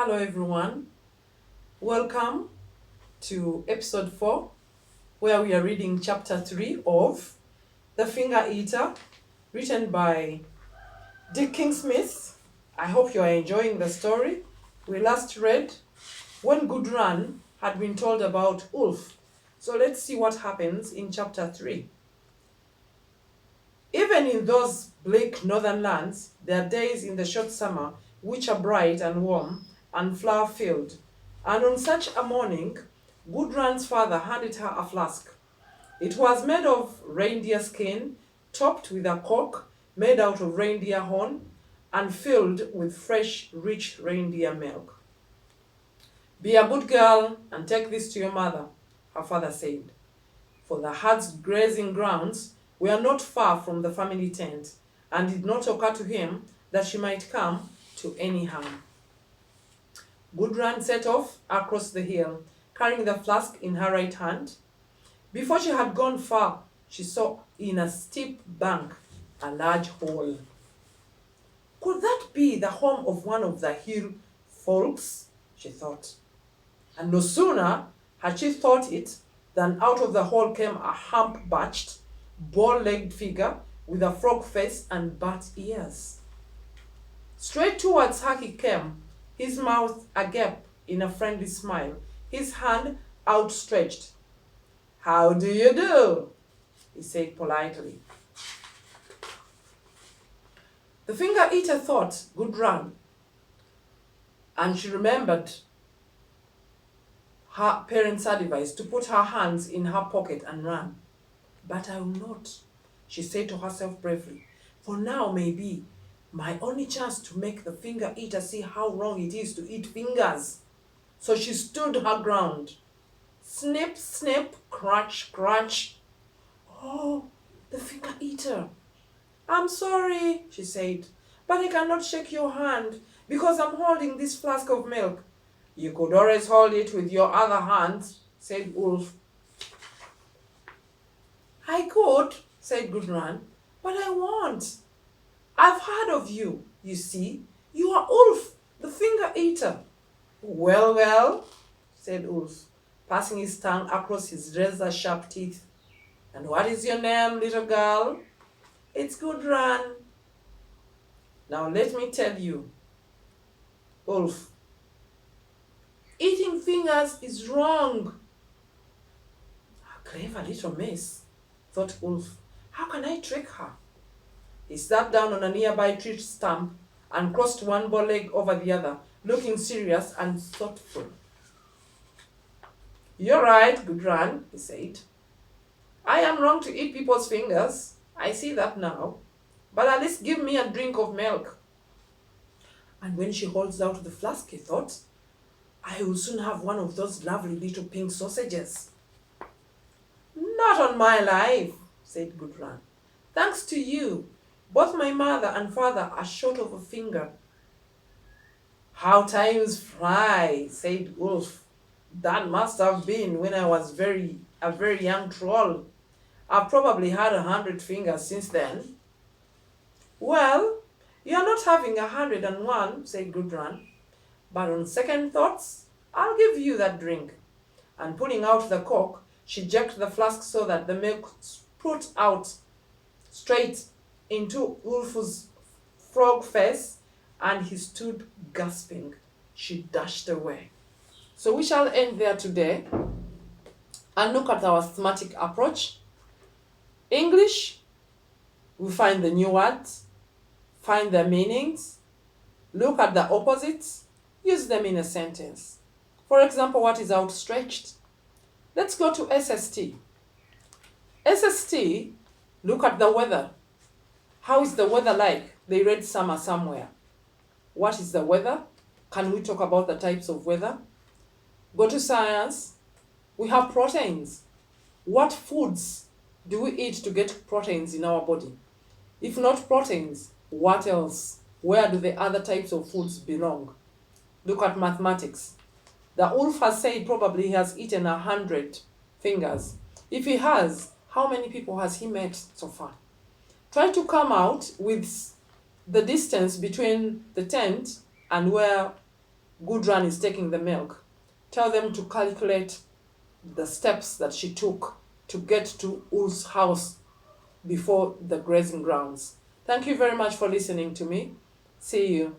Hello everyone, welcome to episode 4 where we are reading chapter 3 of The Finger Eater, written by Dick Kingsmith. I hope you are enjoying the story. We last read when Gudrun had been told about Ulf. So let's see what happens in chapter 3. Even in those bleak northern lands, there are days in the short summer which are bright and warm and flower-filled. And on such a morning, Gudrun's father handed her a flask. It was made of reindeer skin, topped with a cork made out of reindeer horn, and filled with fresh, rich reindeer milk. "Be a good girl and take this to your mother," her father said, for the herd's grazing grounds were not far from the family tent, and it did not occur to him that she might come to any harm. Gudrun set off across the hill, carrying the flask in her right hand. Before she had gone far, she saw in a steep bank a large hole. Could that be the home of one of the hill folks? She thought. And no sooner had she thought it than out of the hole came a hump-batched, bow-legged figure with a frog face and bat ears. Straight towards her he came, his mouth agape in a friendly smile, his hand outstretched. "How do you do?" he said politely. The finger eater thought Gudrun, and she remembered her parents' advice to put her hands in her pocket and run. "But I will not," she said to herself bravely, "for now may be my only chance to make the finger eater see how wrong it is to eat fingers." So she stood her ground. Snip, snip, crunch, crunch. "Oh, the finger eater. I'm sorry," she said, "but I cannot shake your hand because I'm holding this flask of milk." "You could always hold it with your other hand," said Ulf. "I could," said Gudrun, "but I won't. I've heard of you, you see. You are Ulf, the finger eater." "Well, well," said Ulf, passing his tongue across his razor-sharp teeth. "And what is your name, little girl?" "It's Gudrun." "Now let me tell you, Ulf, eating fingers is wrong." "A clever little miss," thought Ulf. "How can I trick her?" He sat down on a nearby tree stump and crossed one bow leg over the other, looking serious and thoughtful. "You're right, Gudrun," he said. "I am wrong to eat people's fingers. I see that now. But at least give me a drink of milk." And when she holds out the flask, he thought, "I will soon have one of those lovely little pink sausages." "Not on my life," said Gudrun. "Thanks to you, both my mother and father are short of a finger." "How times fly," said Ulf. "That must have been when I was a very young troll. I've probably had 100 fingers since then." "Well, you're not having 101, said Gudrun. "But on second thoughts, I'll give you that drink." And pulling out the cork, she jerked the flask so that the milk sprut out straight into Ulf's frog face, and he stood gasping. She dashed away. So we shall end there today and look at our thematic approach. English, we find the new words, find their meanings, look at the opposites, use them in a sentence. For example, what is outstretched? Let's go to SST. SST, look at the weather. How is the weather like? They read summer somewhere. What is the weather? Can we talk about the types of weather? Go to science. We have proteins. What foods do we eat to get proteins in our body? If not proteins, what else? Where do the other types of foods belong? Look at mathematics. The Ulf has said probably he has eaten 100 fingers. If he has, how many people has he met so far? Try to come out with the distance between the tent and where Gudrun is taking the milk, tell them to calculate the steps that she took to get to Ul's house before the grazing grounds. Thank you very much for listening to me. See you.